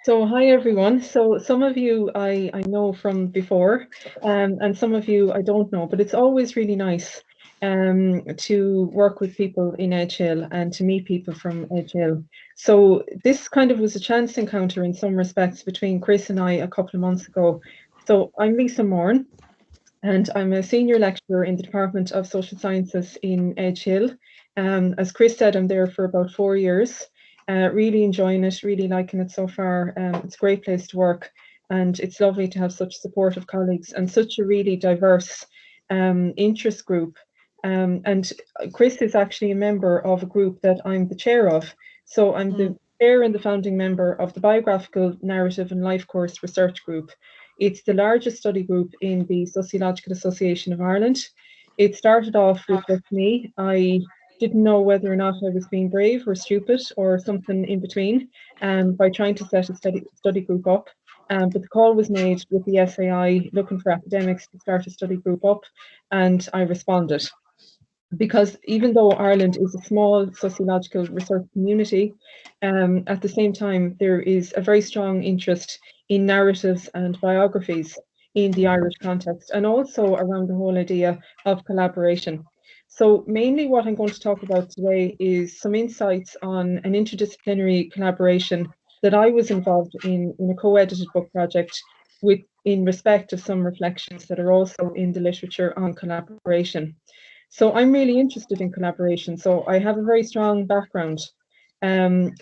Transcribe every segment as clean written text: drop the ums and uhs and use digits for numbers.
So hi everyone. So some of you I know from before, and some of you I don't know, but it's always really nice to work with people in Edge Hill and to meet people from Edge Hill. So this kind of was a chance encounter in some respects between Chris and I a couple of months ago. So I'm Lisa Moran, and I'm a senior lecturer in the Department of Social Sciences in Edge Hill. As Chris said, I'm there for about 4 years. Really enjoying it, really liking it so far. It's a great place to work, and it's lovely to have such supportive colleagues and such a really diverse interest group. And Chris is actually a member of a group that I'm the chair of. So I'm the chair and the founding member of the Biographical, Narrative and Life Course Research Group. It's the largest study group in the Sociological Association of Ireland. It started off with just me. I didn't know whether or not I was being brave or stupid or something in between by trying to set a study group up. But the call was made with the SAI looking for academics to start a study group up, and I responded because even though Ireland is a small sociological research community, at the same time, there is a very strong interest in narratives and biographies in the Irish context, and also around the whole idea of collaboration. So mainly what I'm going to talk about today is some insights on an interdisciplinary collaboration that I was involved in a co-edited book project with in respect of some reflections that are also in the literature on collaboration. So I'm really interested in collaboration. So I have a very strong background.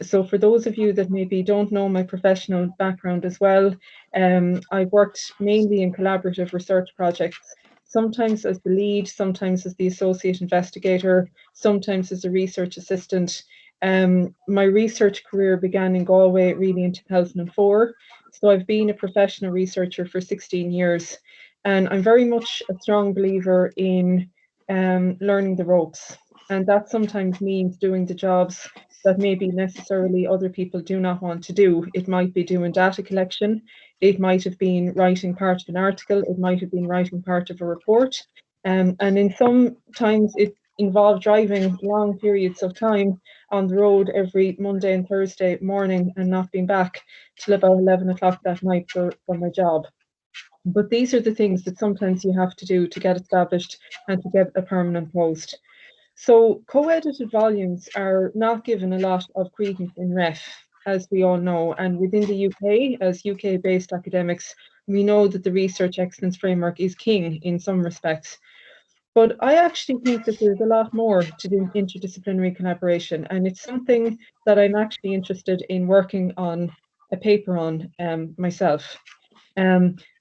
So for those of you that maybe don't know my professional background as well, I've worked mainly in collaborative research projects, sometimes as the lead, sometimes as the associate investigator, sometimes as a research assistant. My research career began in Galway really in 2004. So I've been a professional researcher for 16 years. And I'm very much a strong believer in learning the ropes. And that sometimes means doing the jobs that maybe necessarily other people do not want to do. It might be doing data collection, it might have been writing part of an article, it might have been writing part of a report. And in some times it involved driving long periods of time on the road every Monday and Thursday morning and not being back till about 11 o'clock that night for my job. But these are the things that sometimes you have to do to get established and to get a permanent post. So co-edited volumes are not given a lot of credence in ref, as we all know. And within the UK, as UK-based academics, we know that the research excellence framework is king in some respects. But I actually think that there's a lot more to do interdisciplinary collaboration, and it's something that I'm actually interested in working on a paper on myself.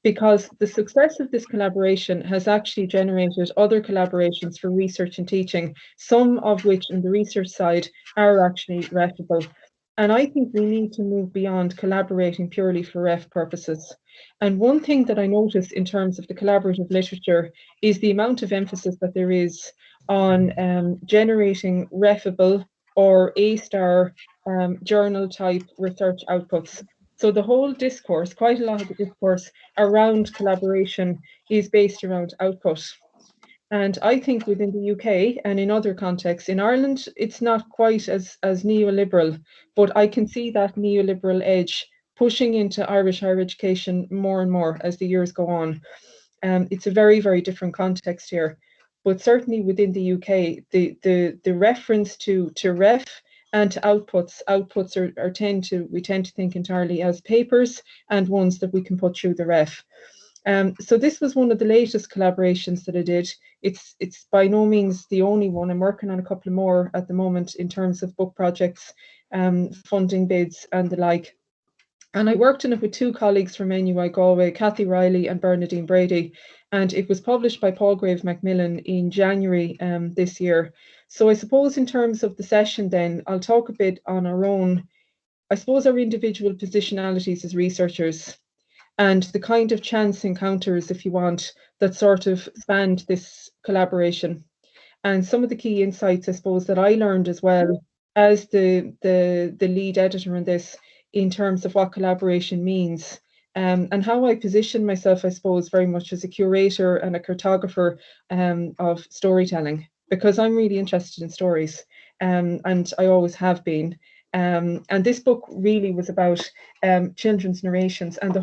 Because the success of this collaboration has actually generated other collaborations for research and teaching, some of which on the research side are actually reputable. And I think we need to move beyond collaborating purely for ref purposes. And one thing that I notice in terms of the collaborative literature is the amount of emphasis that there is on generating refable or A-star journal type research outputs. So the whole discourse, quite a lot of the discourse around collaboration is based around output. And I think within the UK and in other contexts, in Ireland, it's not quite as neoliberal, but I can see that neoliberal edge pushing into Irish higher education more and more as the years go on. It's a very, very different context here. But certainly within the UK, the reference to ref and to outputs we tend to think entirely as papers and ones that we can put through the ref. So this was one of the latest collaborations that I did. It's by no means the only one. I'm working on a couple more at the moment in terms of book projects, funding bids and the like. And I worked on it with two colleagues from NUI Galway, Kathy Riley and Bernadine Brady, and it was published by Palgrave Macmillan in January this year. So I suppose in terms of the session then, I'll talk a bit on our own, I suppose our individual positionalities as researchers and the kind of chance encounters, if you want, that sort of spanned this collaboration. And some of the key insights, I suppose, that I learned as well as the lead editor in this, in terms of what collaboration means, and how I position myself, I suppose, very much as a curator and a cartographer of storytelling, because I'm really interested in stories, and I always have been. And this book really was about children's narrations and the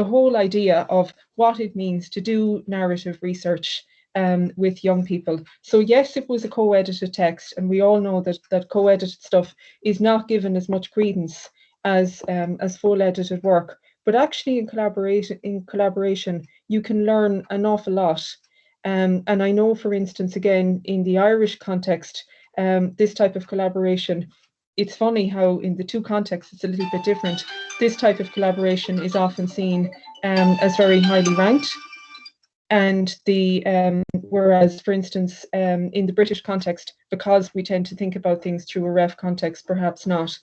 whole idea of what it means to do narrative research with young people. So yes, it was a co-edited text, and we all know that co-edited stuff is not given as much credence as full edited work. But actually, in collaboration, you can learn an awful lot. And I know, for instance, again in the Irish context, this type of collaboration. It's funny how in the two contexts it's a little bit different. This type of collaboration is often seen as very highly ranked. And whereas, for instance, in the British context, because we tend to think about things through a ref context, perhaps not.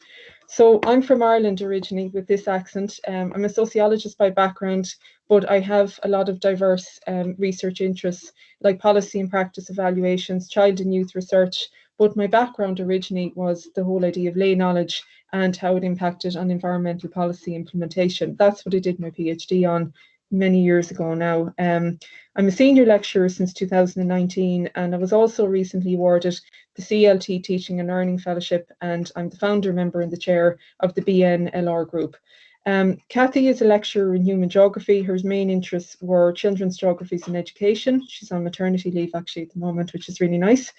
So I'm from Ireland originally with this accent. I'm a sociologist by background, but I have a lot of diverse research interests like policy and practice evaluations, child and youth research. But my background originally was the whole idea of lay knowledge and how it impacted on environmental policy implementation. That's what I did my PhD on many years ago now. I'm a senior lecturer since 2019, and I was also recently awarded the CLT Teaching and Learning Fellowship, and I'm the founder, member and the chair of the BNLR group. Kathy is a lecturer in human geography. Her main interests were children's geographies and education. She's on maternity leave actually at the moment, which is really nice.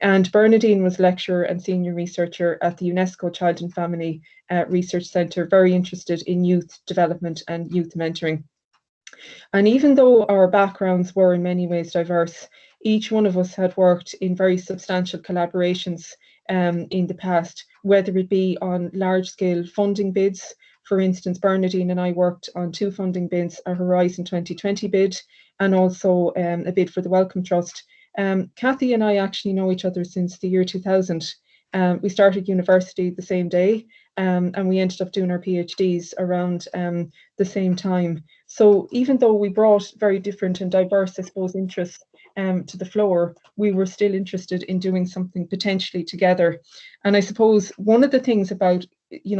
And Bernadine was lecturer and senior researcher at the UNESCO Child and Family Research Centre, very interested in youth development and youth mentoring. And even though our backgrounds were in many ways diverse, each one of us had worked in very substantial collaborations in the past, whether it be on large-scale funding bids. For instance, Bernadine and I worked on 2 funding bids, a Horizon 2020 bid and also a bid for the Wellcome Trust. Kathy and I actually know each other since the year 2000. We started university the same day, and we ended up doing our PhDs around the same time. So even though we brought very different and diverse, I suppose, interests to the floor, we were still interested in doing something potentially together. And I suppose one of the things about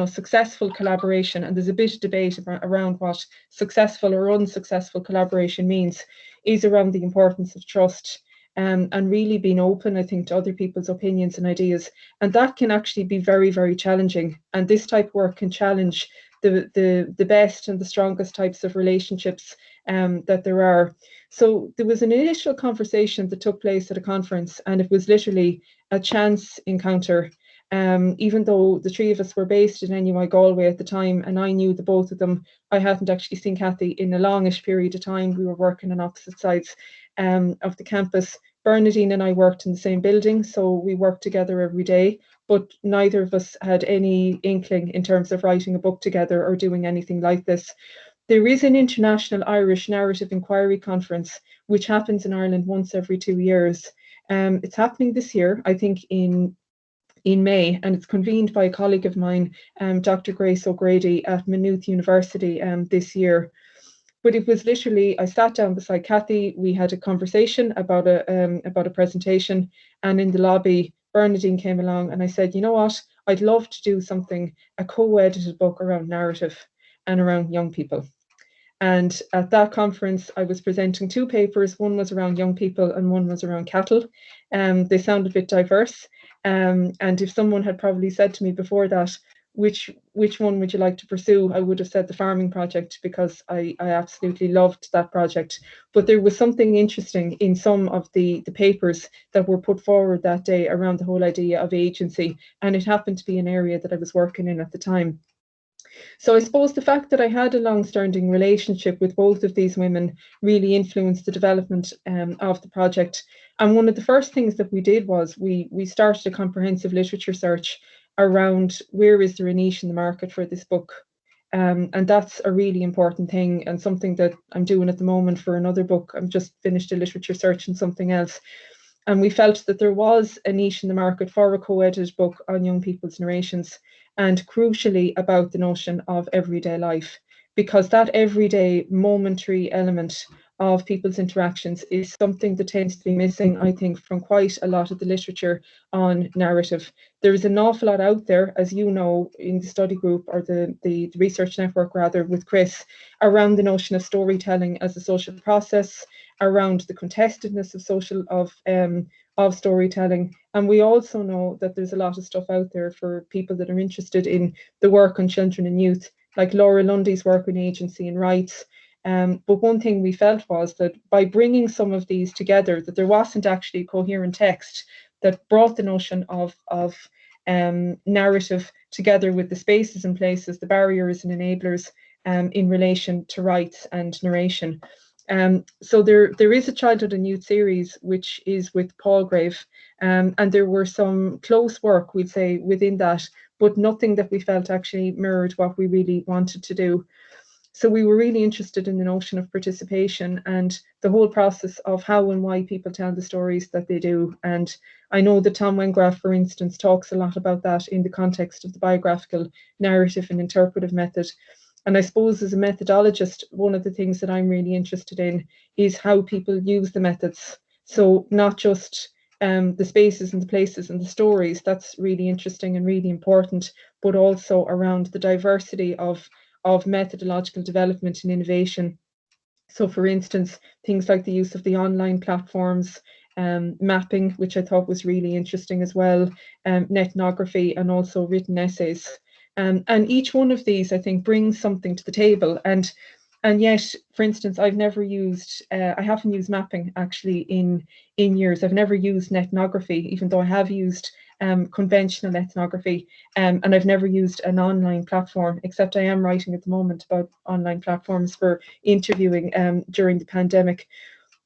successful collaboration, and there's a bit of debate around what successful or unsuccessful collaboration means, is around the importance of trust. And really being open, I think, to other people's opinions and ideas. And that can actually be very, very challenging. And this type of work can challenge the best and the strongest types of relationships that there are. So there was an initial conversation that took place at a conference, and it was literally a chance encounter. Even though the 3 of us were based in NUI Galway at the time, and I knew the both of them, I hadn't actually seen Kathy in a longish period of time. We were working on opposite sides of the campus. Bernadine and I worked in the same building, so we worked together every day, but neither of us had any inkling in terms of writing a book together or doing anything like this. There is an International Irish Narrative Inquiry Conference, which happens in Ireland once every 2 years. It's happening this year, I think in May, and it's convened by a colleague of mine, Dr. Grace O'Grady at Maynooth University this year. But it was literally, I sat down beside Kathy, we had a conversation about a presentation, and in the lobby, Bernadine came along and I said, you know what, I'd love to do something, a co-edited book around narrative and around young people. And at that conference, I was presenting 2 papers. One was around young people and one was around cattle. They sound a bit diverse. And if someone had probably said to me before that, which one would you like to pursue, I would have said the farming project, because I absolutely loved that project. But there was something interesting in some of the papers that were put forward that day around the whole idea of agency. And it happened to be an area that I was working in at the time. So I suppose the fact that I had a long-standing relationship with both of these women really influenced the development of the project. And one of the first things that we did was we started a comprehensive literature search around where is there a niche in the market for this book. And that's a really important thing, and something that I'm doing at the moment for another book. I've just finished a literature search on something else. And we felt that there was a niche in the market for a co-edited book on young people's narrations, and crucially about the notion of everyday life, because that everyday momentary element of people's interactions is something that tends to be missing, I think, from quite a lot of the literature on narrative. There is an awful lot out there, as you know, in the study group, or the research network rather, with Chris, around the notion of storytelling as a social process, around the contestedness of storytelling. And we also know that there's a lot of stuff out there for people that are interested in the work on children and youth, like Laura Lundy's work on agency and rights. But one thing we felt was that by bringing some of these together, that there wasn't actually a coherent text that brought the notion of narrative together with the spaces and places, the barriers and enablers in relation to rights and narration. So there is a childhood and youth series which is with Palgrave, and there were some close work, we'd say, within that, but nothing that we felt actually mirrored what we really wanted to do. So we were really interested in the notion of participation and the whole process of how and why people tell the stories that they do. And I know that Tom Wengraf, for instance, talks a lot about that in the context of the biographical, narrative and interpretive method. And I suppose as a methodologist, one of the things that I'm really interested in is how people use the methods. So not just the spaces and the places and the stories, that's really interesting and really important, but also around the diversity of methodological development and innovation. So for instance, things like the use of the online platforms, mapping, which I thought was really interesting as well, ethnography, and also written essays. And each one of these, I think, brings something to the table. And yet, for instance, I haven't used mapping actually in years. I've never used ethnography, even though I have used conventional ethnography, and I've never used an online platform, except I am writing at the moment about online platforms for interviewing during the pandemic.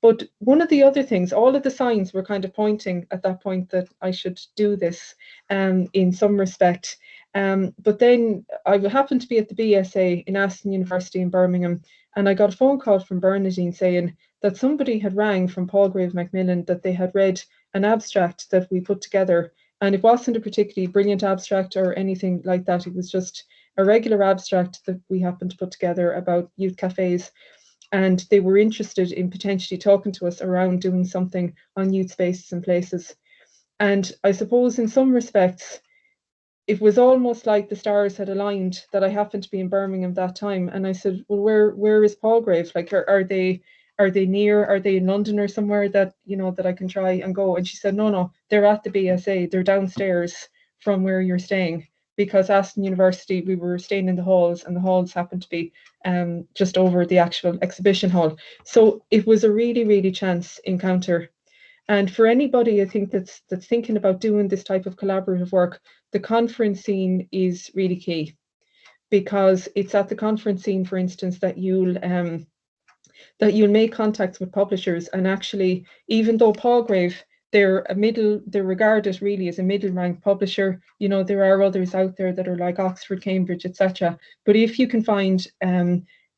But one of the other things, all of the signs were kind of pointing at that point that I should do this in some respect. But then I happened to be at the BSA in Aston University in Birmingham, and I got a phone call from Bernadine saying that somebody had rang from Palgrave Macmillan, that they had read an abstract that we put together. And it wasn't a particularly brilliant abstract or anything like that. It was just a regular abstract that we happened to put together about youth cafes. And they were interested in potentially talking to us around doing something on youth spaces and places. And I suppose in some respects, it was almost like the stars had aligned that I happened to be in Birmingham that time. And I said, well, where is Palgrave? Like, are they near? Are they in London or somewhere that, that I can try and go? And she said, no, they're at the BSA. They're downstairs from where you're staying, because Aston University, we were staying in the halls, and the halls happened to be just over the actual exhibition hall. So it was a really, really chance encounter. And for anybody, I think that's thinking about doing this type of collaborative work, the conference scene is really key, because it's at the conference scene, for instance, that you'll make contacts with publishers. And actually, even though Palgrave, they're regarded really as a middle-ranked publisher, there are others out there that are like Oxford, Cambridge, etc. But if you can find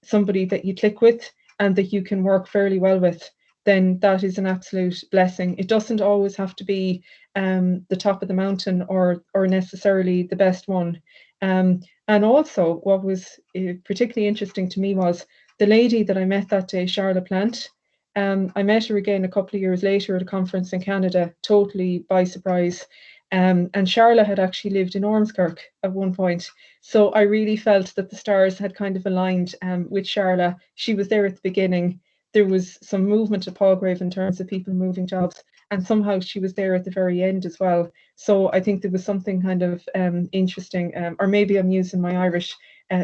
somebody that you click with and that you can work fairly well with, then that is an absolute blessing. It doesn't always have to be the top of the mountain or necessarily the best one. And also, what was particularly interesting to me was the lady that I met that day, Charlotte Plant. I met her again a couple of years later at a conference in Canada, totally by surprise. And Charlotte had actually lived in Ormskirk at one point. So I really felt that the stars had kind of aligned with Charlotte. She was there at the beginning. There was some movement at Palgrave in terms of people moving jobs, and somehow she was there at the very end as well. So I think there was something kind of interesting, or maybe I'm using my Irish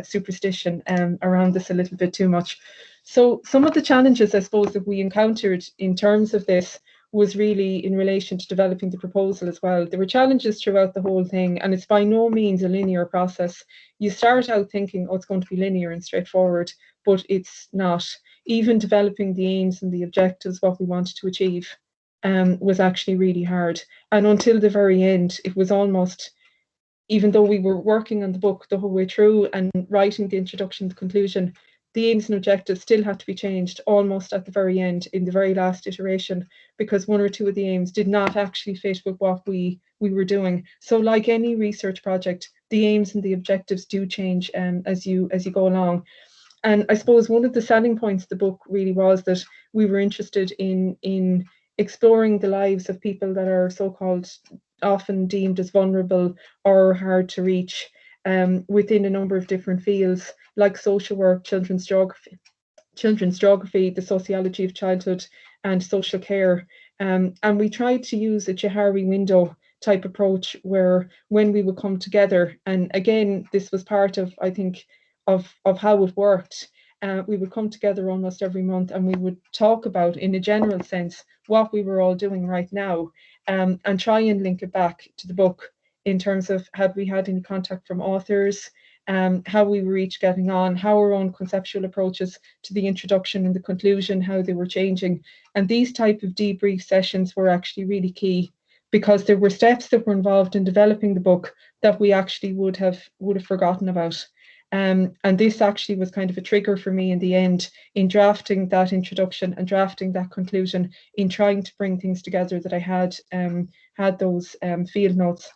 superstition around this a little bit too much. So some of the challenges, I suppose, that we encountered in terms of this was really in relation to developing the proposal as well. There were challenges throughout the whole thing, and it's by no means a linear process. You start out thinking, oh, it's going to be linear and straightforward, but it's not. Even developing the aims and the objectives, what we wanted to achieve, was actually really hard. And until the very end, it was almost, even though we were working on the book the whole way through and writing the introduction, the conclusion, the aims and objectives still had to be changed almost at the very end, in the very last iteration, because one or two of the aims did not actually fit with what we were doing. So like any research project, the aims and the objectives do change as you go along. And I suppose one of the selling points of the book really was that we were interested in exploring the lives of people that are so-called often deemed as vulnerable or hard to reach within a number of different fields like social work, children's geography, the sociology of childhood, and social care. And we tried to use a Johari window type approach where when we would come together, and again, this was part of, I think, of how it worked. We would come together almost every month and we would talk about, in a general sense, what we were all doing right now, and try and link it back to the book in terms of had we had any contact from authors, how we were each getting on, how our own conceptual approaches to the introduction and the conclusion, how they were changing. And these type of debrief sessions were actually really key because there were steps that were involved in developing the book that we actually would have forgotten about. And this actually was kind of a trigger for me in the end in drafting that introduction and drafting that conclusion, in trying to bring things together that I had those field notes.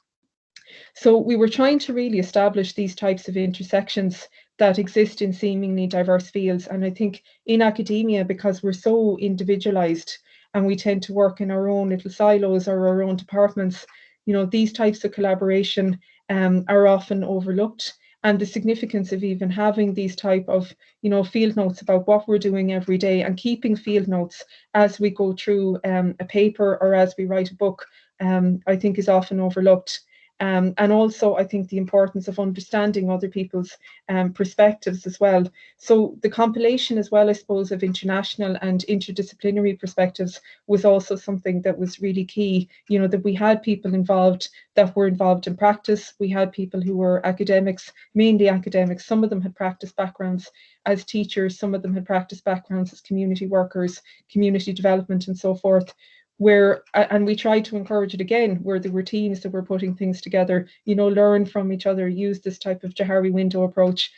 So we were trying to really establish these types of intersections that exist in seemingly diverse fields. And I think in academia, because we're so individualized and we tend to work in our own little silos or our own departments, you know, these types of collaboration are often overlooked. And the significance of even having these type of, you know, field notes about what we're doing every day, and keeping field notes as we go through a paper or as we write a book, I think is often overlooked. And also, I think the importance of understanding other people's perspectives as well. So the compilation as well, I suppose, of international and interdisciplinary perspectives was also something that was really key. You know, that we had people involved that were involved in practice. We had people who were academics, mainly academics. Some of them had practice backgrounds as teachers. Some of them had practice backgrounds as community workers, community development, and so forth. Where, and we tried to encourage it again, where there were teams that were putting things together, you know, learn from each other, use this type of Johari window approach.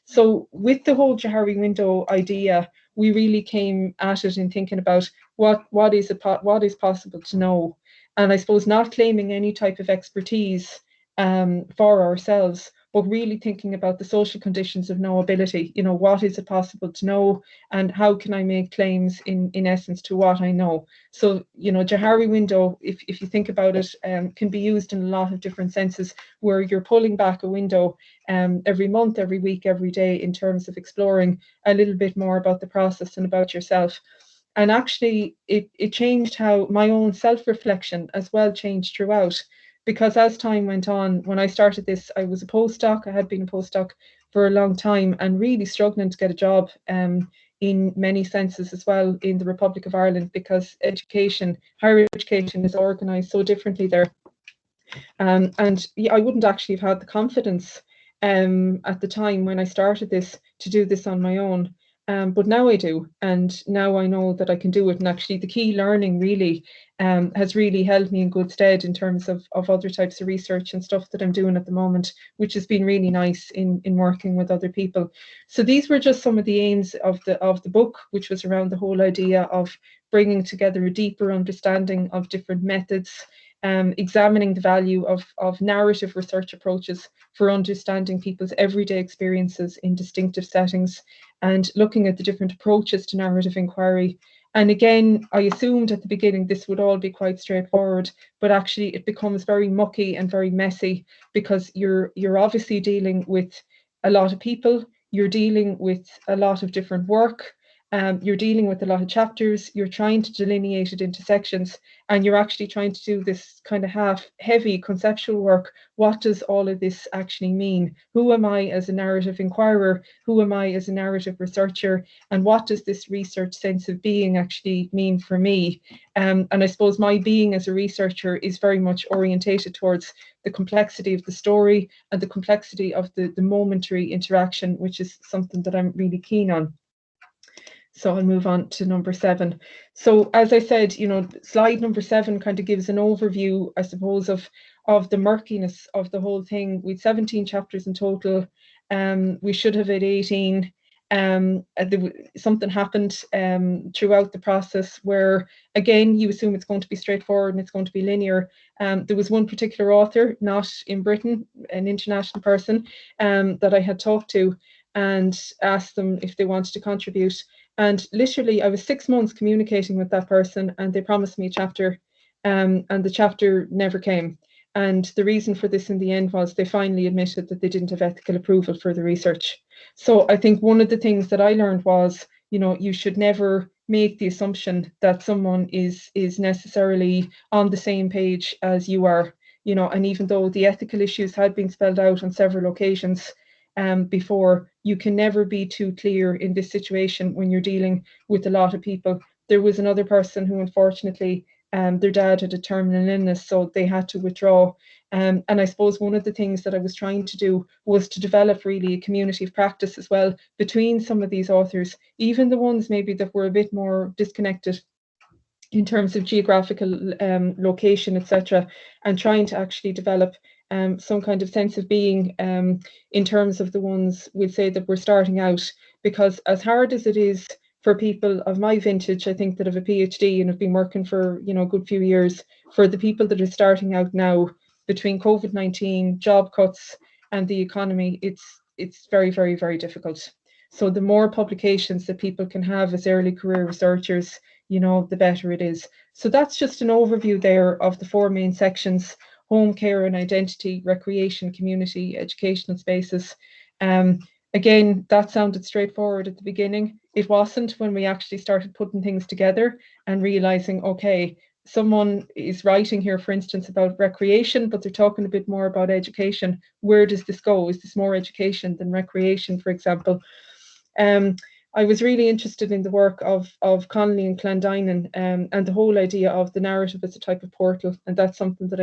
So with the whole Johari window idea, we really came at it in thinking about what is possible to know. And I suppose not claiming any type of expertise for ourselves, but really thinking about the social conditions of knowability. You know, what is it possible to know, and how can I make claims in essence to what I know? So, you know, Johari window, if you think about it, can be used in a lot of different senses, where you're pulling back a window every month, every week, every day, in terms of exploring a little bit more about the process and about yourself. And actually, it changed how my own self-reflection as well changed throughout. Because as time went on, when I started this, I was a postdoc. I had been a postdoc for a long time and really struggling to get a job in many senses as well in the Republic of Ireland, because education, higher education, is organised so differently there. And I wouldn't actually have had the confidence at the time when I started this to do this on my own. But now I do, and now I know that I can do it. And actually, the key learning really has really held me in good stead in terms of other types of research and stuff that I'm doing at the moment, which has been really nice in working with other people. So these were just some of the aims of the book, which was around the whole idea of bringing together a deeper understanding of different methods, examining the value of narrative research approaches for understanding people's everyday experiences in distinctive settings, and looking at the different approaches to narrative inquiry. And again, I assumed at the beginning this would all be quite straightforward, but actually it becomes very mucky and very messy, because you're obviously dealing with a lot of people, you're dealing with a lot of different work, you're dealing with a lot of chapters, you're trying to delineate it into sections, and you're actually trying to do this kind of half heavy conceptual work. What does all of this actually mean? Who am I as a narrative inquirer? Who am I as a narrative researcher? And what does this research sense of being actually mean for me? And I suppose my being as a researcher is very much orientated towards the complexity of the story and the complexity of the momentary interaction, which is something that I'm really keen on. So I'll move on to number 7. So as I said, you know, slide number 7 kind of gives an overview, I suppose, of the murkiness of the whole thing. With 17 chapters in total. We should have had 18. Something happened throughout the process where, again, you assume it's going to be straightforward and it's going to be linear. There was one particular author, not in Britain, an international person, that I had talked to and asked them if they wanted to contribute. And literally, I was 6 months communicating with that person, and they promised me a chapter, and the chapter never came. And the reason for this in the end was they finally admitted that they didn't have ethical approval for the research. So I think one of the things that I learned was, you should never make the assumption that someone is necessarily on the same page as you are. And even though the ethical issues had been spelled out on several occasions before, you can never be too clear in this situation when you're dealing with a lot of people. There was another person who, unfortunately, their dad had a terminal illness, so they had to withdraw. And I suppose one of the things that I was trying to do was to develop really a community of practice as well between some of these authors, even the ones maybe that were a bit more disconnected in terms of geographical location, etc., and trying to actually develop some kind of sense of being in terms of the ones we'll say that we're starting out. Because as hard as it is for people of my vintage, I think that have a PhD and have been working for a good few years, for the people that are starting out now, between COVID-19, job cuts, and the economy, it's very, very, very difficult. So the more publications that people can have as early career researchers, the better it is. So that's just an overview there of the 4 main sections: home, care and identity, recreation, community, educational spaces. Again, that sounded straightforward at the beginning. It wasn't when we actually started putting things together and realizing, okay, someone is writing here, for instance, about recreation, but they're talking a bit more about education. Where does this go? Is this more education than recreation, for example? I was really interested in the work of Connolly and Clondinen, and the whole idea of the narrative as a type of portal. And that's something that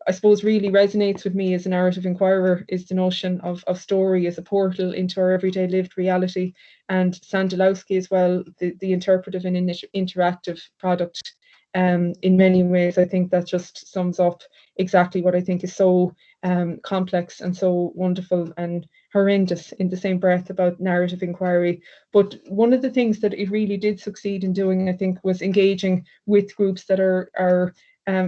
I suppose really resonates with me as a narrative inquirer, is the notion of story as a portal into our everyday lived reality. And Sandalowski as well, the interpretive and interactive product. In many ways, I think that just sums up exactly what I think is so complex and so wonderful and horrendous in the same breath about narrative inquiry. But one of the things that it really did succeed in doing, I think, was engaging with groups that are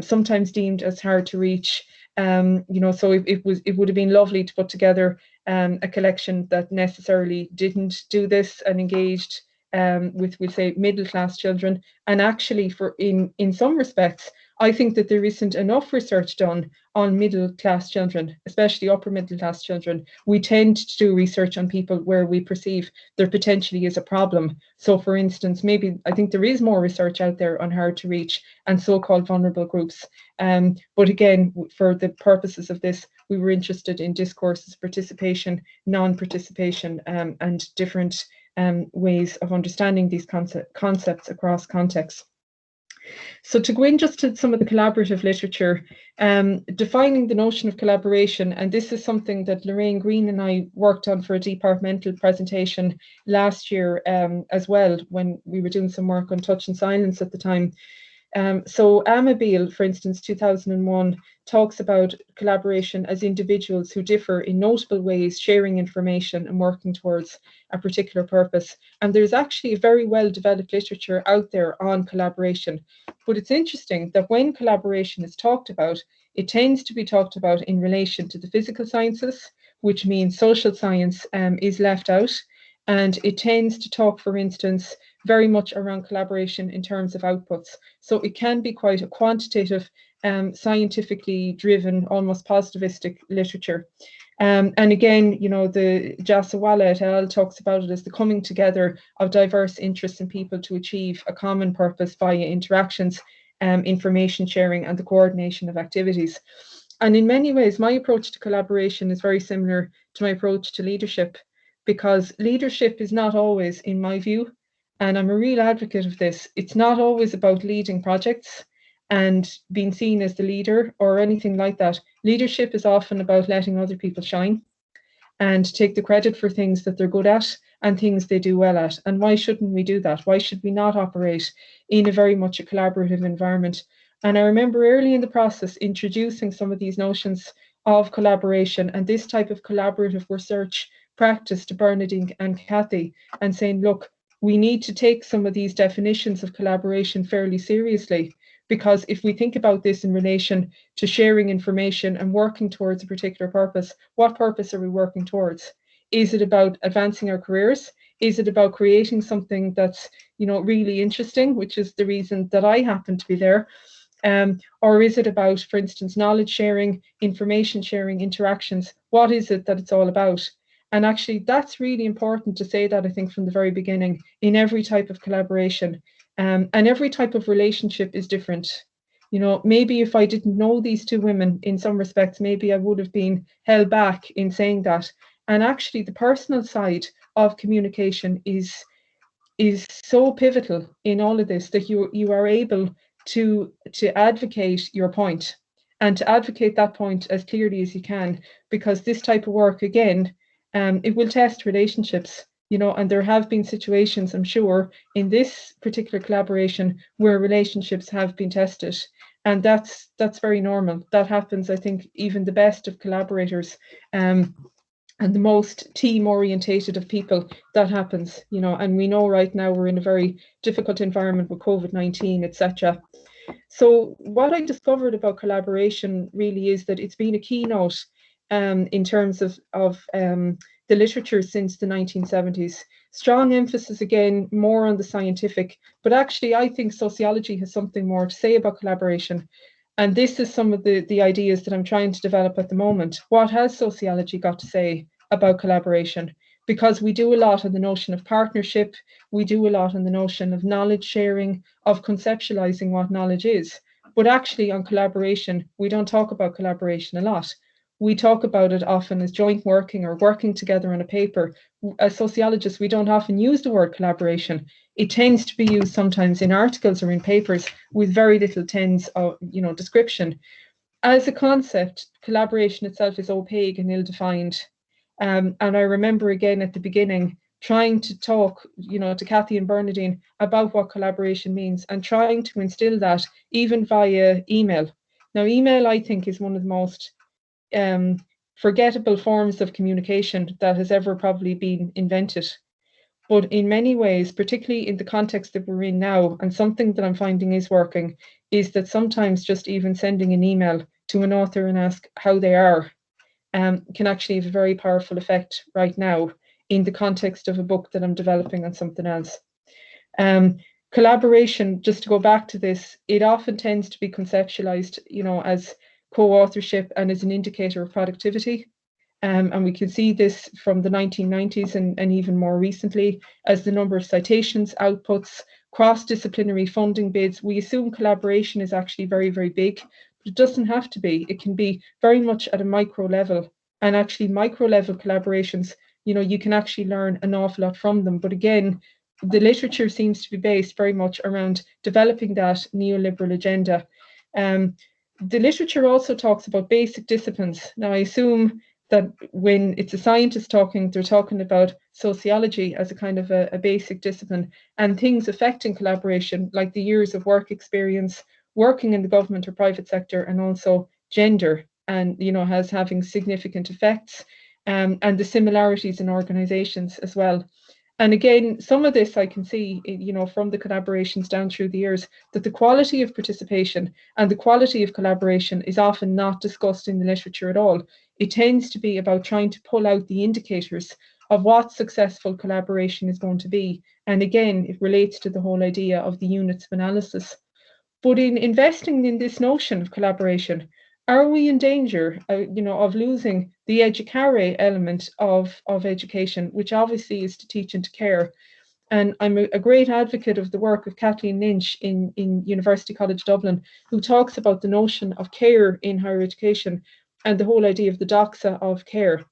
sometimes deemed as hard to reach. So it would have been lovely to put together a collection that necessarily didn't do this and engaged with, we'll say, middle class children. And actually, in some respects, I think that there isn't enough research done on middle class children, especially upper middle class children. We tend to do research on people where we perceive there potentially is a problem. So, for instance, maybe I think there is more research out there on hard to reach and so-called vulnerable groups. But again, for the purposes of this, we were interested in discourses, participation, non-participation, and different ways of understanding these concepts across contexts. So to go in just to some of the collaborative literature, defining the notion of collaboration, and this is something that Lorraine Green and I worked on for a departmental presentation last year as well, when we were doing some work on touch and silence at the time. So Amabile, for instance, 2001, talks about collaboration as individuals who differ in notable ways, sharing information and working towards a particular purpose. And there's actually a very well-developed literature out there on collaboration. But it's interesting that when collaboration is talked about, it tends to be talked about in relation to the physical sciences, which means social science is left out. And it tends to talk, for instance, very much around collaboration in terms of outputs. So it can be quite a quantitative, scientifically driven, almost positivistic literature. And again, the Jasawala et al. Talks about it as the coming together of diverse interests in people to achieve a common purpose via interactions, information sharing, and the coordination of activities. And in many ways, my approach to collaboration is very similar to my approach to leadership, because leadership is not always, in my view, and I'm a real advocate of this, it's not always about leading projects and being seen as the leader or anything like that. Leadership is often about letting other people shine and take the credit for things that they're good at and things they do well at. And why shouldn't we do that? Why should we not operate in a very much a collaborative environment? And I remember early in the process introducing some of these notions of collaboration and this type of collaborative research practice to Bernadine and Kathy, and saying, look, we need to take some of these definitions of collaboration fairly seriously, because if we think about this in relation to sharing information and working towards a particular purpose, what purpose are we working towards? Is it about advancing our careers? Is it about creating something that's, you know, really interesting, which is the reason that I happen to be there? Or is it about, for instance, knowledge sharing, information sharing, interactions? What is it that it's all about? And actually, that's really important to say that, I think, from the very beginning, in every type of collaboration. And every type of relationship is different. You know, maybe if I didn't know these two women in some respects, maybe I would have been held back in saying that. And actually, the personal side of communication is so pivotal in all of this, that you are able to advocate your point, and to advocate that point as clearly as you can, because this type of work, again, it will test relationships, you know, and there have been situations, I'm sure, in this particular collaboration where relationships have been tested, and that's very normal. That happens, I think, even the best of collaborators, and the most team orientated of people, that happens, you know. And we know right now we're in a very difficult environment with COVID-19, etc. So what I discovered about collaboration really is that it's been a keynote in terms of the literature since the 1970s. Strong emphasis, again, more on the scientific, but actually I think sociology has something more to say about collaboration. And this is some of the ideas that I'm trying to develop at the moment. What has sociology got to say about collaboration? Because we do a lot on the notion of partnership, we do a lot on the notion of knowledge sharing, of conceptualizing what knowledge is. But actually on collaboration, we don't talk about collaboration a lot. We talk about it often as joint working or working together on a paper. As sociologists, we don't often use the word collaboration. It tends to be used sometimes in articles or in papers with very little tends of, you know, description. As a concept, collaboration itself is opaque and ill-defined. And I remember, again, at the beginning, trying to talk, you know, to Kathy and Bernadine about what collaboration means, and trying to instill that even via email. Now, email, I think, is one of the most forgettable forms of communication that has ever probably been invented. But in many ways, particularly in the context that we're in now, and something that I'm finding is working, is that sometimes just even sending an email to an author and ask how they are can actually have a very powerful effect right now in the context of a book that I'm developing on something else. Collaboration, just to go back to this, it often tends to be conceptualized, you know, as co-authorship and as an indicator of productivity. And we can see this from the 1990s and even more recently, as the number of citations, outputs, cross-disciplinary funding bids. We assume collaboration is actually very, very big, but it doesn't have to be. It can be very much at a micro level. And actually micro level collaborations, you know, you can actually learn an awful lot from them. But again, the literature seems to be based very much around developing that neoliberal agenda. The literature also talks about basic disciplines. Now, I assume that when it's a scientist talking, they're talking about sociology as a kind of a basic discipline, and things affecting collaboration, like the years of work experience, working in the government or private sector, and also gender, and, you know, has having significant effects, and the similarities in organizations as well. And again, some of this I can see, you know, from the collaborations down through the years, that the quality of participation and the quality of collaboration is often not discussed in the literature at all. It tends to be about trying to pull out the indicators of what successful collaboration is going to be. And again, it relates to the whole idea of the units of analysis. But in investing in this notion of collaboration, are we in danger, you know, of losing the educare element of education, which obviously is to teach and to care? And I'm a great advocate of the work of Kathleen Lynch in University College Dublin, who talks about the notion of care in higher education and the whole idea of the doxa of care,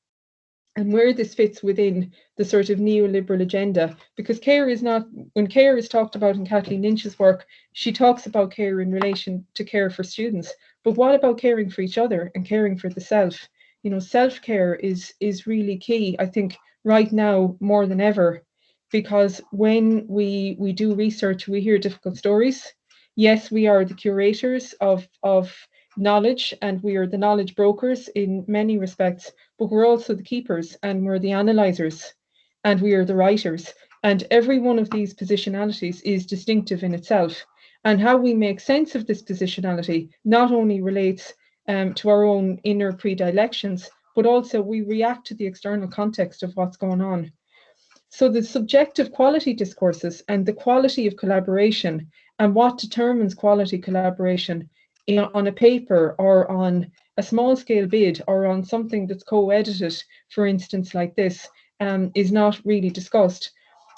and where this fits within the sort of neoliberal agenda. Because care is not, when care is talked about in Kathleen Lynch's work, she talks about care in relation to care for students. But what about caring for each other and caring for the self? You know, self-care is really key, I think, right now more than ever, because when we do research, we hear difficult stories. Yes, we are the curators of knowledge, and we are the knowledge brokers in many respects, but we're also the keepers, and we're the analyzers, and we are the writers. And every one of these positionalities is distinctive in itself. And how we make sense of this positionality not only relates to our own inner predilections, but also we react to the external context of what's going on. So the subjective quality discourses and the quality of collaboration and what determines quality collaboration on a paper or on a small scale bid or on something that's co-edited, for instance, like this, is not really discussed.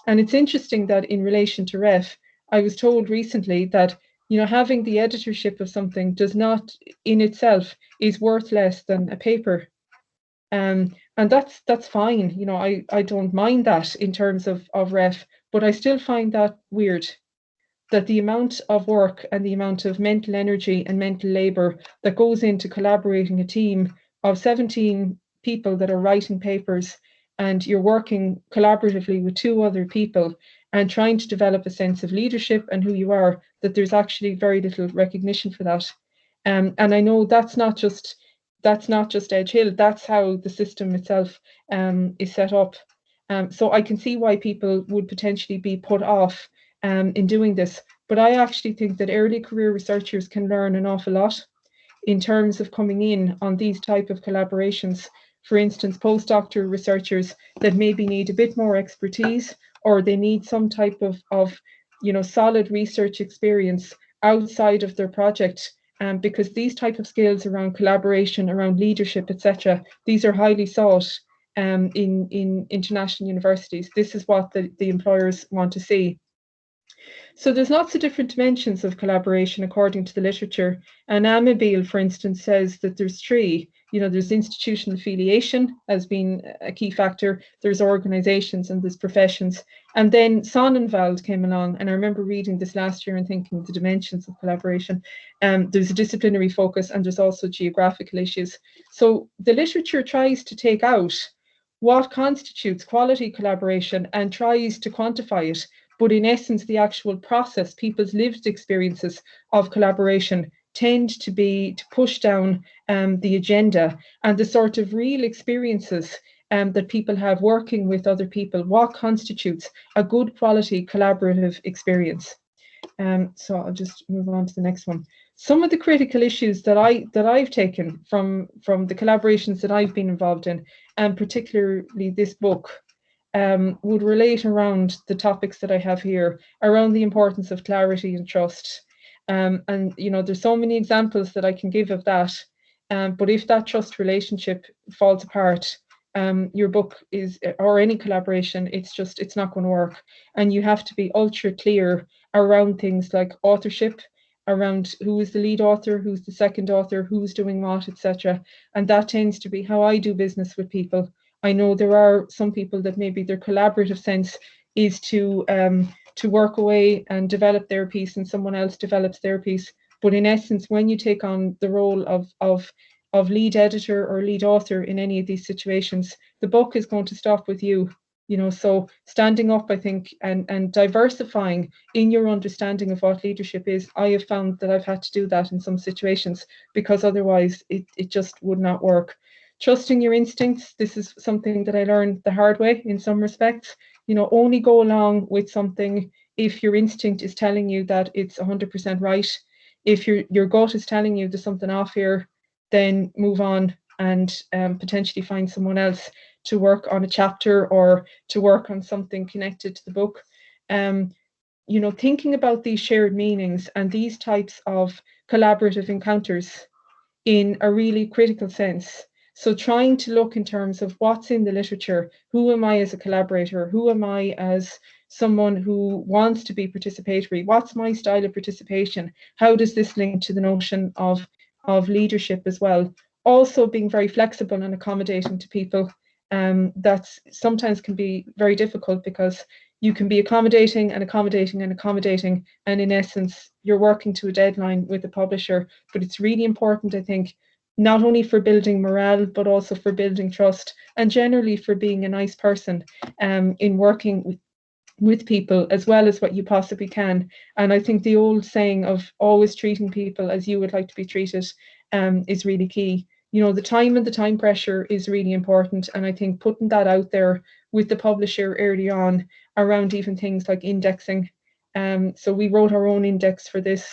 And it's interesting that in relation to REF, I was told recently that having the editorship of something does not in itself is worth less than a paper. And that's fine. I don't mind that in terms of REF, but I still find that weird that the amount of work and the amount of mental energy and mental labor that goes into collaborating a team of 17 people that are writing papers, and you're working collaboratively with 2 other people and trying to develop a sense of leadership and who you are, that there's actually very little recognition for that. And I know that's not just Edge Hill, that's how the system itself is set up. So I can see why people would potentially be put off in doing this. But I actually think that early career researchers can learn an awful lot in terms of coming in on these type of collaborations. For instance, postdoctoral researchers that maybe need a bit more expertise, or they need some type of solid research experience outside of their project. Because these type of skills around collaboration, around leadership, etc., these are highly sought in international universities. This is what the employers want to see. So there's lots of different dimensions of collaboration according to the literature. And Amabile, for instance, says that there's 3. There's institutional affiliation as being a key factor, there's organizations, and there's professions. And then Sonnenwald came along, and I remember reading this last year and thinking the dimensions of collaboration. There's a disciplinary focus, and there's also geographical issues. So the literature tries to take out what constitutes quality collaboration and tries to quantify it. But in essence, the actual process, people's lived experiences of collaboration tend to push down the agenda, and the sort of real experiences that people have working with other people, what constitutes a good quality collaborative experience. So I'll just move on to the next one. Some of the critical issues that I've taken from the collaborations that I've been involved in, and particularly this book, would relate around the topics that I have here, around the importance of clarity and trust. And there's so many examples that I can give of that. But if that trust relationship falls apart, your book or any collaboration, it's not going to work. And you have to be ultra clear around things like authorship, around who is the lead author, who's the second author, who's doing what, etc. And that tends to be how I do business with people. I know there are some people that maybe their collaborative sense is to work away and develop their piece, and someone else develops their piece. But in essence, when you take on the role of lead editor or lead author in any of these situations, the book is going to stop with you. So standing up, I think, and diversifying in your understanding of what leadership is, I have found that I've had to do that in some situations, because otherwise it just would not work. Trusting your instincts, this is something that I learned the hard way in some respects. Only go along with something if your instinct is telling you that it's 100% right. If your gut is telling you there's something off here, then move on and potentially find someone else to work on a chapter or to work on something connected to the book. Thinking about these shared meanings and these types of collaborative encounters in a really critical sense. So trying to look in terms of what's in the literature, who am I as a collaborator, who am I as someone who wants to be participatory, what's my style of participation, how does this link to the notion of leadership as well. Also being very flexible and accommodating to people. That's sometimes can be very difficult, because you can be accommodating and accommodating and accommodating, and in essence you're working to a deadline with the publisher. But it's really important, I think, not only for building morale, but also for building trust, and generally for being a nice person in working with people as well as what you possibly can. And I think the old saying of always treating people as you would like to be treated is really key. The time and the time pressure is really important, and I think putting that out there with the publisher early on around even things like indexing. So we wrote our own index for this.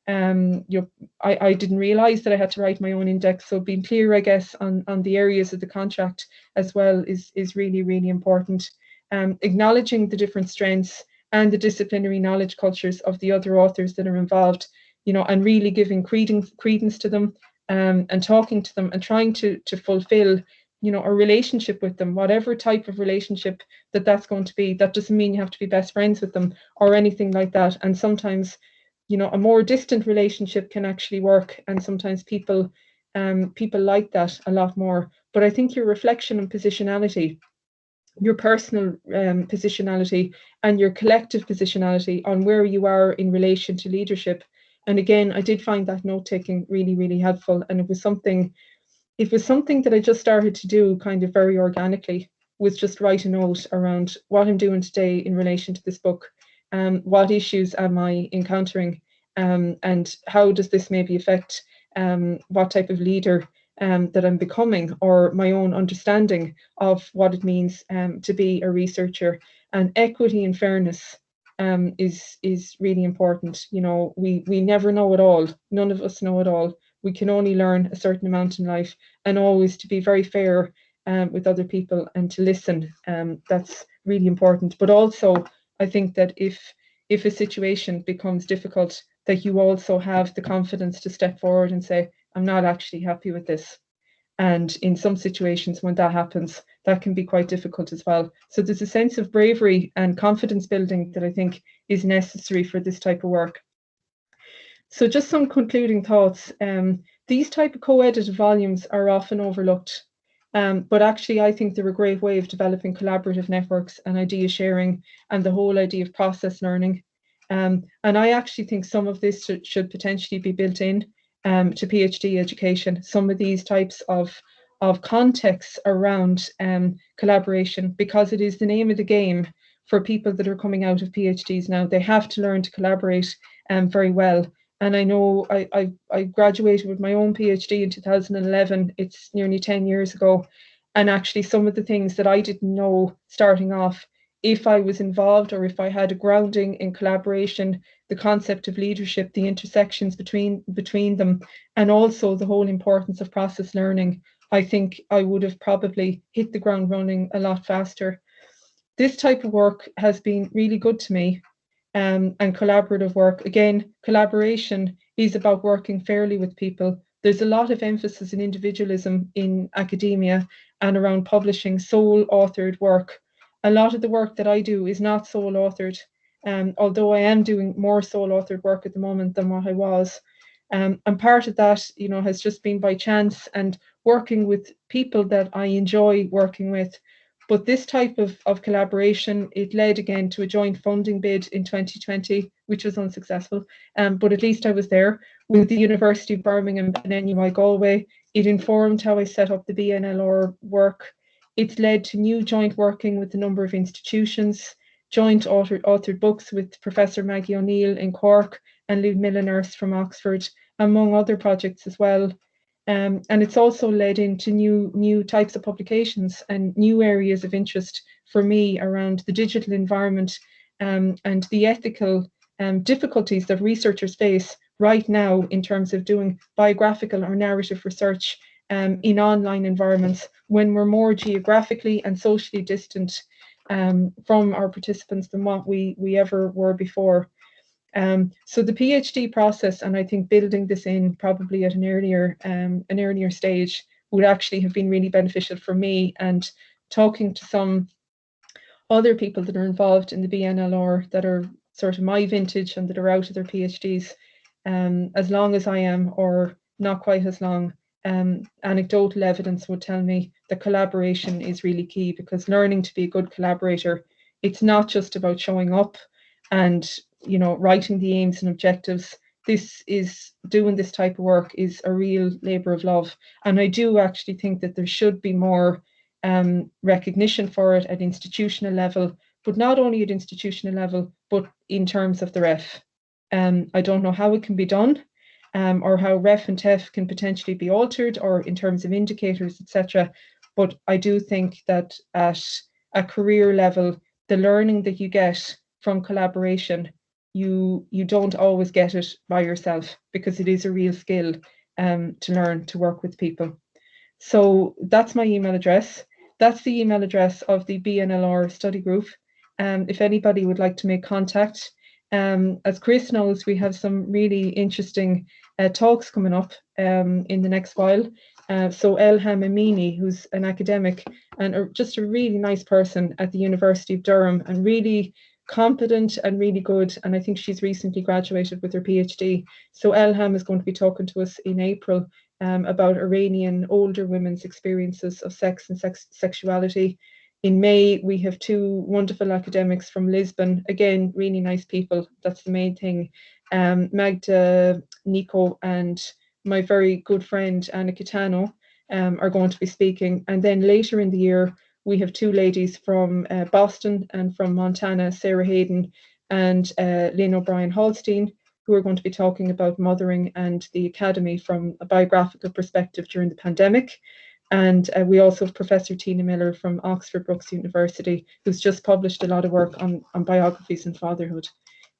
I didn't realize that I had to write my own index, so being clear, I guess, on the areas of the contract as well is really, really important. acknowledging the different strengths and the disciplinary knowledge cultures of the other authors that are involved, you know, and really giving credence to them, and talking to them and trying to fulfill, you know, a relationship with them, whatever type of relationship that's going to be. That doesn't mean you have to be best friends with them or anything like that. And sometimes, you know, a more distant relationship can actually work, and sometimes people like that a lot more. But I think your reflection and positionality, your personal positionality and your collective positionality on where you are in relation to leadership. And again, I did find that note taking really, really helpful. And it was something that I just started to do kind of very organically, was just write a note around what I'm doing today in relation to this book. What issues am I encountering? And how does this maybe affect what type of leader that I'm becoming, or my own understanding of what it means to be a researcher. And equity and fairness is really important. You know, we never know it all. None of us know it all. We can only learn a certain amount in life, and always to be very fair with other people and to listen. That's really important. But also, I think that if a situation becomes difficult, that you also have the confidence to step forward and say, I'm not actually happy with this. And in some situations when that happens, that can be quite difficult as well. So there's a sense of bravery and confidence building that I think is necessary for this type of work. So just some concluding thoughts. These type of co-edited volumes are often overlooked, but actually I think they're a great way of developing collaborative networks and idea sharing, and the whole idea of process learning. And I actually think some of this should potentially be built in to PhD education. Some of these types of contexts around collaboration, because it is the name of the game for people that are coming out of PhDs now. They have to learn to collaborate very well. And I know I graduated with my own PhD in 2011. It's nearly 10 years ago. And actually some of the things that I didn't know starting off, if I was involved or if I had a grounding in collaboration, the concept of leadership, the intersections between them, and also the whole importance of process learning, I think I would have probably hit the ground running a lot faster. This type of work has been really good to me. And collaborative work. Again, collaboration is about working fairly with people. There's a lot of emphasis in individualism in academia and around publishing sole authored work. A lot of the work that I do is not sole authored, although I am doing more sole authored work at the moment than what I was. And part of that, you know, has just been by chance and working with people that I enjoy working with. But this type of collaboration, it led again to a joint funding bid in 2020, which was unsuccessful. But at least I was there with the University of Birmingham and NUI Galway. It informed how I set up the BNLR work. It's led to new joint working with a number of institutions, joint authored books with Professor Maggie O'Neill in Cork and Ludmilla Nurse from Oxford, among other projects as well. And it's also led into new types of publications and new areas of interest for me around the digital environment and the ethical difficulties that researchers face right now in terms of doing biographical or narrative research in online environments when we're more geographically and socially distant from our participants than what we ever were before. So the PhD process, and I think building this in probably at an earlier stage, would actually have been really beneficial for me. And talking to some other people that are involved in the BNLR that are sort of my vintage and that are out of their PhDs as long as I am, or not quite as long, anecdotal evidence would tell me that collaboration is really key, because learning to be a good collaborator, it's not just about showing up and, you know, writing the aims and objectives. Doing this type of work is a real labor of love. And I do actually think that there should be more recognition for it at institutional level, but not only at institutional level, but in terms of the ref. I don't know how it can be done, or how ref and TEF can potentially be altered, or in terms of indicators, etc. But I do think that at a career level, the learning that you get from collaboration, you don't always get it by yourself, because it is a real skill to learn to work with people. So that's my email address. that's the email address of the BNLR study group. If anybody would like to make contact. As Chris knows, we have some really interesting talks coming up in the next while. So Elham Amini, who's an academic and just a really nice person at the University of Durham, and really competent and really good. And I think she's recently graduated with her PhD. So Elham is going to be talking to us in April about Iranian older women's experiences of sex and sexuality. In May, we have two wonderful academics from Lisbon, again, really nice people. That's the main thing. Magda, Nico, and my very good friend, Anna Kitano, are going to be speaking. And then later in the year, we have two ladies from Boston and from Montana, Sarah Hayden and Lynn O'Brien Hallstein, who are going to be talking about mothering and the academy from a biographical perspective during the pandemic. And we also have Professor Tina Miller from Oxford Brookes University, who's just published a lot of work on biographies and fatherhood.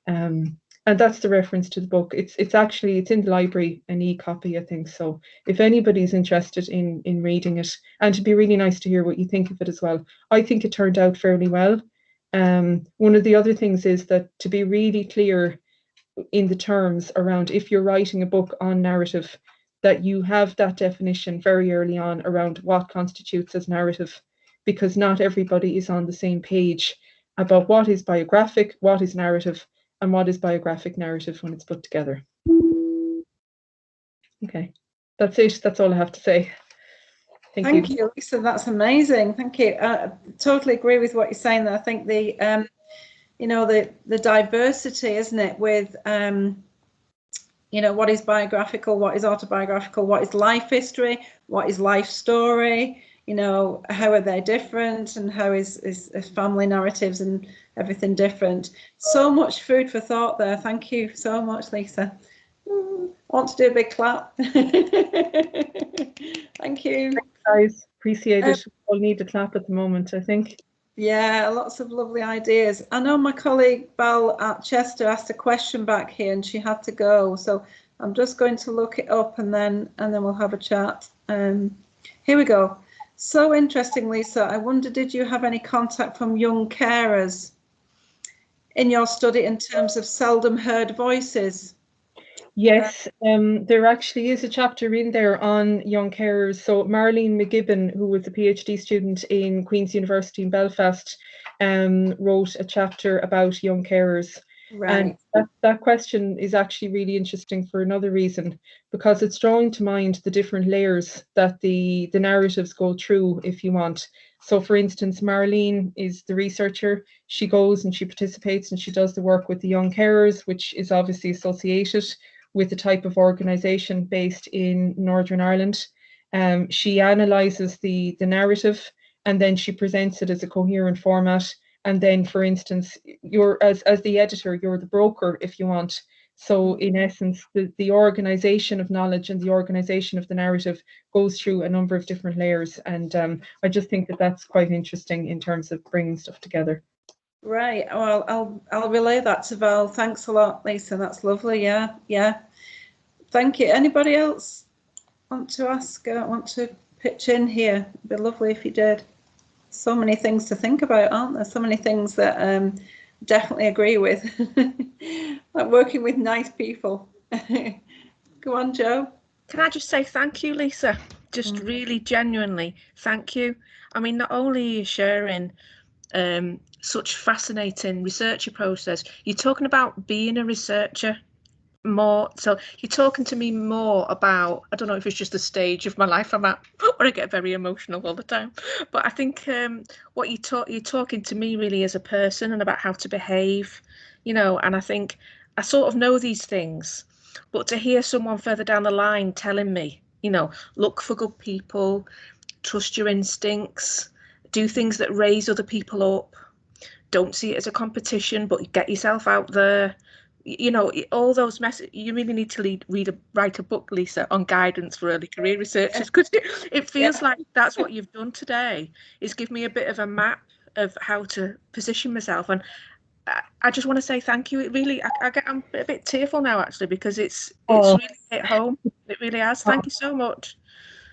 And that's the reference to the book. It's in the library, an e-copy, I think. So if anybody's interested in reading it, and it'd be really nice to hear what you think of it as well. I think it turned out fairly well. One of the other things is that to be really clear in the terms around, if you're writing a book on narrative, that you have that definition very early on around what constitutes as narrative, because not everybody is on the same page about what is biographic, what is narrative, and what is biographic narrative when it's put together. Okay, that's it. That's all I have to say. Thank you, Lisa. That's amazing. Thank you. I totally agree with what you're saying there. I think the you know, the diversity, isn't it, with you know, what is biographical, what is autobiographical, what is life history, what is life story, you know, how are they different, and how is family narratives and everything different. So much food for thought there. Thank you so much, Lisa. I want to do a big clap. Thank you. Thanks, guys. Appreciate it. We'll need a clap at the moment, I think. Yeah, lots of lovely ideas. I know my colleague Bal at Chester asked a question back here and she had to go, so I'm just going to look it up and then we'll have a chat. Here we go. So interesting, Lisa. I wonder, did you have any contact from young carers in your study in terms of seldom heard voices? Yes, there actually is a chapter in there on young carers. So Marlene McGibbon, who was a PhD student in Queen's University in Belfast, wrote a chapter about young carers. Right. And that question is actually really interesting for another reason, because it's drawing to mind the different layers that the narratives go through, if you want. So for instance, Marlene is the researcher. She goes and she participates and she does the work with the young carers, which is obviously associated with the type of organisation based in Northern Ireland. She analyses the narrative and then she presents it as a coherent format. And then, for instance, you're as the editor, you're the broker, if you want. So in essence, the organisation of knowledge and the organisation of the narrative goes through a number of different layers. And I just think that that's quite interesting in terms of bringing stuff together. Right. Well, I'll relay that to Val. Thanks a lot, Lisa. That's lovely. Yeah. Thank you. Anybody else want to ask? Want to pitch in here? It'd be lovely if you did. So many things to think about, aren't there? So many things that definitely agree with. Like working with nice people. Go on, Jo. Can I just say thank you, Lisa? Just really genuinely thank you. I mean, not only are you sharing such fascinating researcher process, you're talking about being a researcher more. So you're talking to me more about, I don't know if it's just the stage of my life I'm at where I get very emotional all the time, but I think what you're talking to me really as a person and about how to behave, you know. And I think I sort of know these things, but to hear someone further down the line telling me, you know, look for good people, trust your instincts, do things that raise other people up, don't see it as a competition, but get yourself out there. You know, all those messages. You really need to write a book, Lisa, on guidance for early career researchers, because it feels like that's what you've done today, is give me a bit of a map of how to position myself. And I just want to say thank you. It really, I'm a bit tearful now, actually, because it's really hit home. It really has. Thank you so much.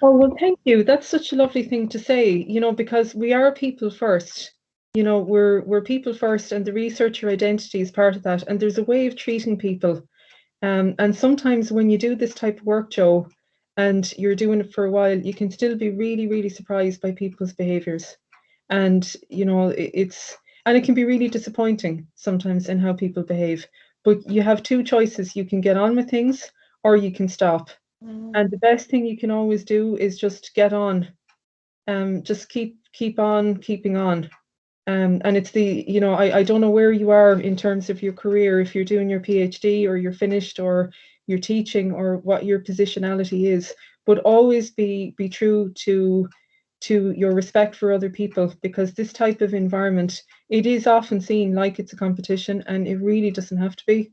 Oh, well, thank you. That's such a lovely thing to say, you know, because we are people first. You know, we're people first, and the researcher identity is part of that. And there's a way of treating people. And sometimes when you do this type of work, Joe, and you're doing it for a while, you can still be really, really surprised by people's behaviors. And, you know, and it can be really disappointing sometimes in how people behave. But you have two choices. You can get on with things or you can stop. And the best thing you can always do is just get on. Just keep on keeping on. And it's you know, I don't know where you are in terms of your career, if you're doing your PhD or you're finished or you're teaching or what your positionality is, but always be true to your respect for other people, because this type of environment, it is often seen like it's a competition, and it really doesn't have to be.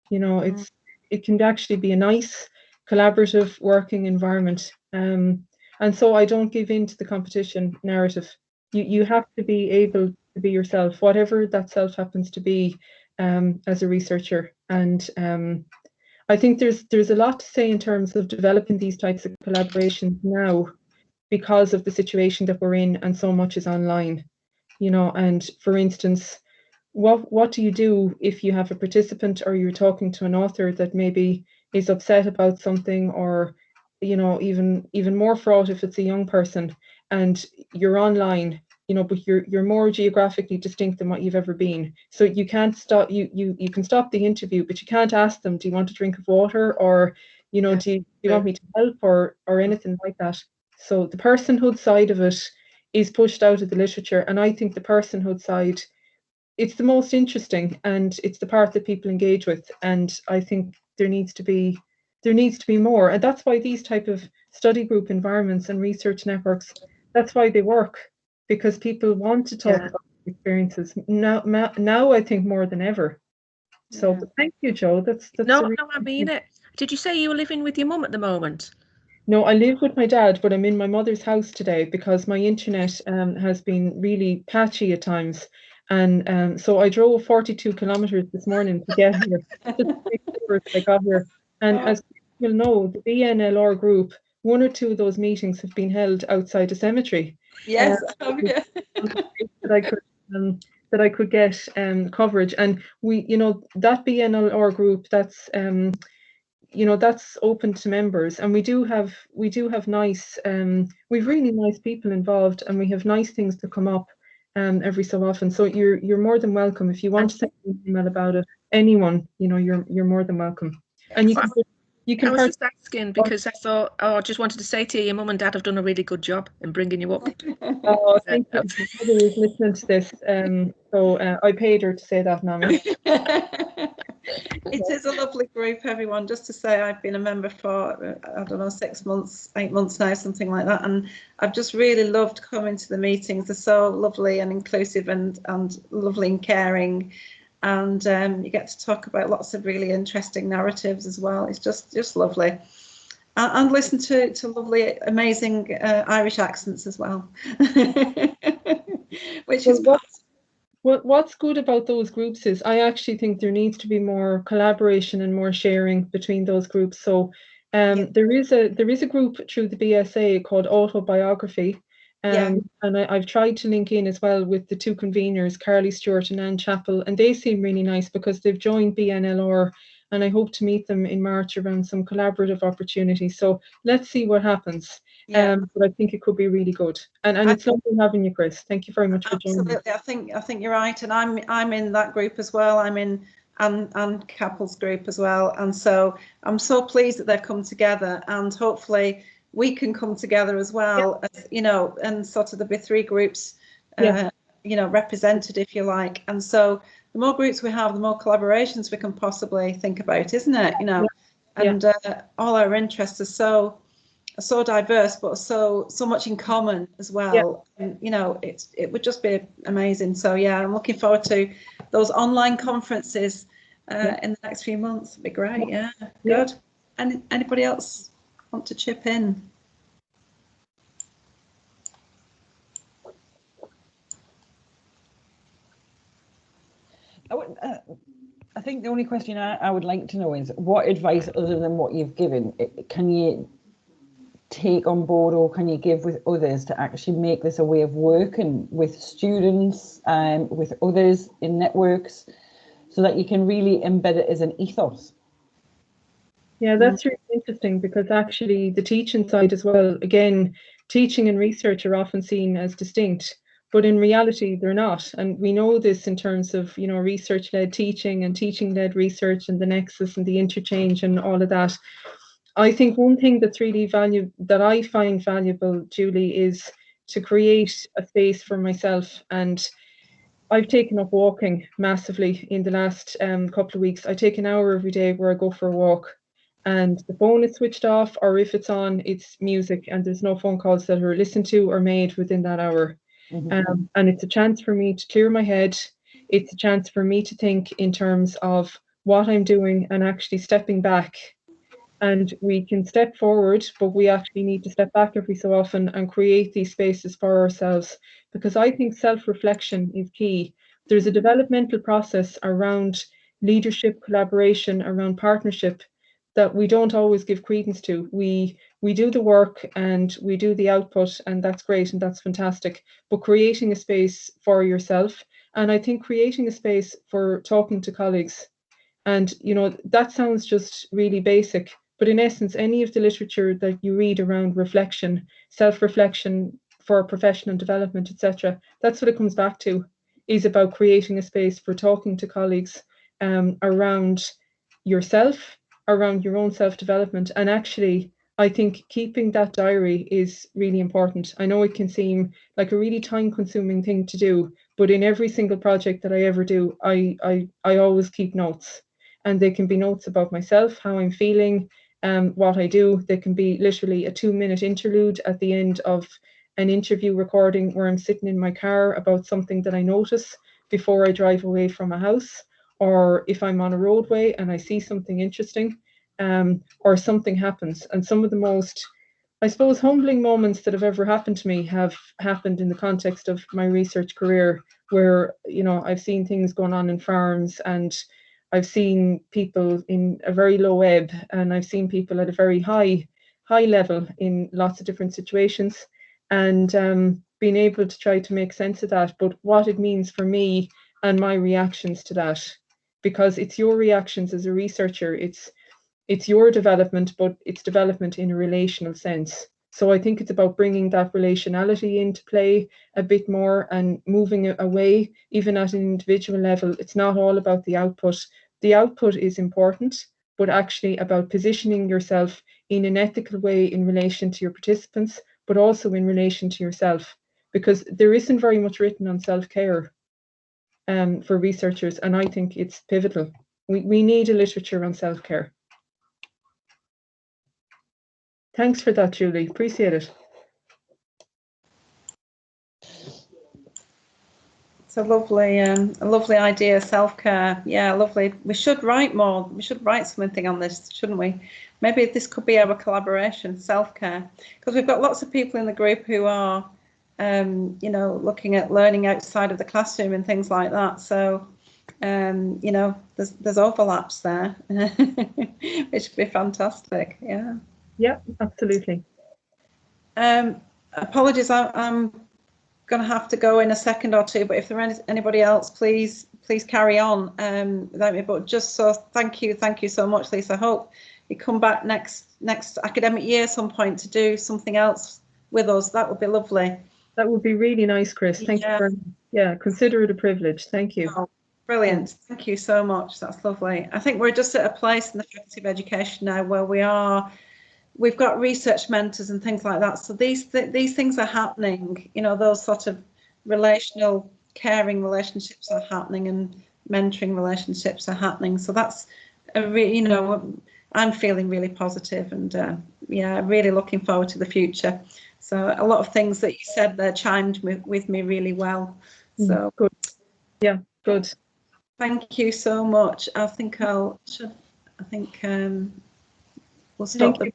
You know, it can actually be a nice, collaborative working environment. And so I don't give in to the competition narrative. You have to be able to be yourself, whatever that self happens to be, as a researcher. And I think there's a lot to say in terms of developing these types of collaborations now, because of the situation that we're in and so much is online. You know, and for instance, what do you do if you have a participant or you're talking to an author that maybe is upset about something, or, you know, even more fraught if it's a young person and you're online, you know, but you're more geographically distinct than what you've ever been. So you can't stop, you can stop the interview, but you can't ask them, do you want a drink of water, or, you know, do you want me to help, or anything like that. So the personhood side of it is pushed out of the literature, and I think the personhood side, it's the most interesting, and it's the part that people engage with. And I think there needs to be more, and that's why these type of study group environments and research networks, that's why they work, because people want to talk about experiences now I think more than ever. So but thank you, Joe. That's no, I mean it. Did you say you were living with your mum at the moment? No, I live with my dad, but I'm in my mother's house today because my internet has been really patchy at times. And so I drove 42 kilometers this morning to get here, just to make sure I got here. And as you'll know, the BNLR group, one or two of those meetings have been held outside a cemetery. Yes, that I could get coverage. And we, you know, that BNLR group, that's you know, that's open to members, and we do have nice, we've really nice people involved, and we have nice things to come up every so often. So you're more than welcome if you want to send an email about it. Anyone, you know, you're more than welcome. And you can I was just asking because I thought, I just wanted to say to you, your mum and dad have done a really good job in bringing you up. Oh, I think my mother is listening to this, so I paid her to say that, Nami. It is a lovely group, everyone. Just to say, I've been a member for, I don't know, 6 months, 8 months now, something like that. And I've just really loved coming to the meetings. They're so lovely and inclusive and lovely and caring. And you get to talk about lots of really interesting narratives as well. It's just lovely. And listen to lovely, amazing Irish accents as well, which is what's good about those groups is I actually think there needs to be more collaboration and more sharing between those groups. So there is a group through the BSA called Autobiography, and I've tried to link in as well with the two conveners, Carly Stewart and Anne Chappell, and they seem really nice because they've joined BNLR, and I hope to meet them in March around some collaborative opportunities. So let's see what happens. But I think it could be really good, and it's lovely having you, Chris. Thank you very much for joining. Absolutely, I think you're right, and I'm in that group as well. I'm in Anne Cappell's group as well, and so I'm so pleased that they've come together, and hopefully we can come together as well, as, you know, and sort of there'll be 3 groups, you know, represented, if you like. And so the more groups we have, the more collaborations we can possibly think about, isn't it? You know, and all our interests are so diverse, but so much in common as well. And, you know, it would just be amazing. So yeah, I'm looking forward to those online conferences in the next few months. It'd be great. Yeah, good. And anybody else want to chip in? I think the only question I would like to know is what advice, other than what you've given, can you take on board, or can you give with others to actually make this a way of working with students and with others in networks, so that you can really embed it as an ethos? Yeah, that's really interesting, because actually the teaching side as well, again, teaching and research are often seen as distinct, but in reality they're not. And we know this in terms of, you know, research-led teaching and teaching-led research and the nexus and the interchange and all of that. I think one thing that's really that I find valuable, Julie, is to create a space for myself. And I've taken up walking massively in the last couple of weeks. I take an hour every day where I go for a walk, and the phone is switched off, or if it's on, it's music, and there's no phone calls that are listened to or made within that hour. And it's a chance for me to clear my head. It's a chance for me to think in terms of what I'm doing and actually stepping back. And we can step forward, but we actually need to step back every so often and create these spaces for ourselves, because I think self-reflection is key. There's a developmental process around leadership, collaboration, around partnership that we don't always give credence to. We do the work and we do the output, and that's great and that's fantastic, but creating a space for yourself, and I think creating a space for talking to colleagues. And, you know, that sounds just really basic, but in essence, any of the literature that you read around reflection, self-reflection for professional development, etc., that's what it comes back to, is about creating a space for talking to colleagues around yourself, around your own self-development. And actually, I think keeping that diary is really important. I know it can seem like a really time-consuming thing to do, but in every single project that I ever do, I always keep notes. And they can be notes about myself, how I'm feeling, what I do. They can be literally a 2-minute interlude at the end of an interview recording where I'm sitting in my car about something that I notice before I drive away from a house, or if I'm on a roadway and I see something interesting, or something happens. And some of the most, I suppose, humbling moments that have ever happened to me have happened in the context of my research career, where, you know, I've seen things going on in farms, and I've seen people in a very low ebb, and I've seen people at a very high level in lots of different situations, and being able to try to make sense of that, but what it means for me and my reactions to that, because it's your reactions as a researcher, it's your development, but it's development in a relational sense. So I think it's about bringing that relationality into play a bit more and moving it away, even at an individual level. It's not all about the output. The output is important, but actually about positioning yourself in an ethical way in relation to your participants, but also in relation to yourself, because there isn't very much written on self-care for researchers, and I think it's pivotal. We need a literature on self-care. Thanks for that, Julie. Appreciate it. It's a lovely idea, self-care. Yeah, lovely. We should write more. We should write something on this, shouldn't we? Maybe this could be our collaboration, self-care, because we've got lots of people in the group who are, you know, looking at learning outside of the classroom and things like that. So, you know, there's overlaps there, which would be fantastic. Yeah. Yeah, absolutely. Apologies, I'm going to have to go in a second or two, but if there is anybody else, please carry on without me. But just so thank you so much, Lisa. I hope you come back next academic year some point to do something else with us. That would be lovely. That would be really nice, Chris. Thank you very much. Yeah, consider it a privilege. Thank you. Oh, brilliant. Thank you so much. That's lovely. I think we're just at a place in the Faculty of Education now where we've got research mentors and things like that. So these things are happening, you know, those sort of relational caring relationships are happening and mentoring relationships are happening. So that's you know, I'm feeling really positive and yeah, really looking forward to the future. So a lot of things that you said there chimed with me really well. So good. Yeah, good. Thank you so much. I think we'll stop the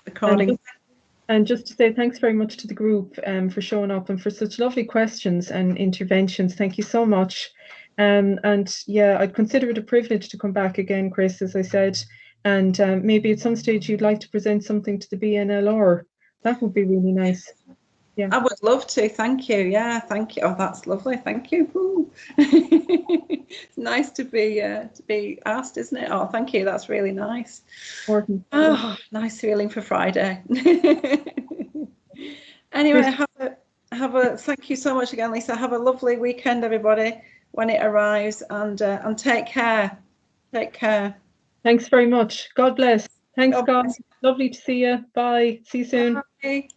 recording. And just to say thanks very much to the group for showing up and for such lovely questions and interventions. Thank you so much. And yeah, I'd consider it a privilege to come back again, Chris, as I said, and maybe at some stage you'd like to present something to the BNLR That would be really nice. Yeah, I would love to. Thank you. Yeah, thank you. Oh, that's lovely. Thank you. It's nice to be asked, isn't it? Oh, thank you. That's really nice. important. Oh, nice feeling for Friday. Anyway, have a thank you so much again, Lisa. Have a lovely weekend, everybody, when it arrives, and take care. Take care. Thanks very much. God bless. Thanks, God God. bless. Lovely to see you. Bye. See you soon. Bye.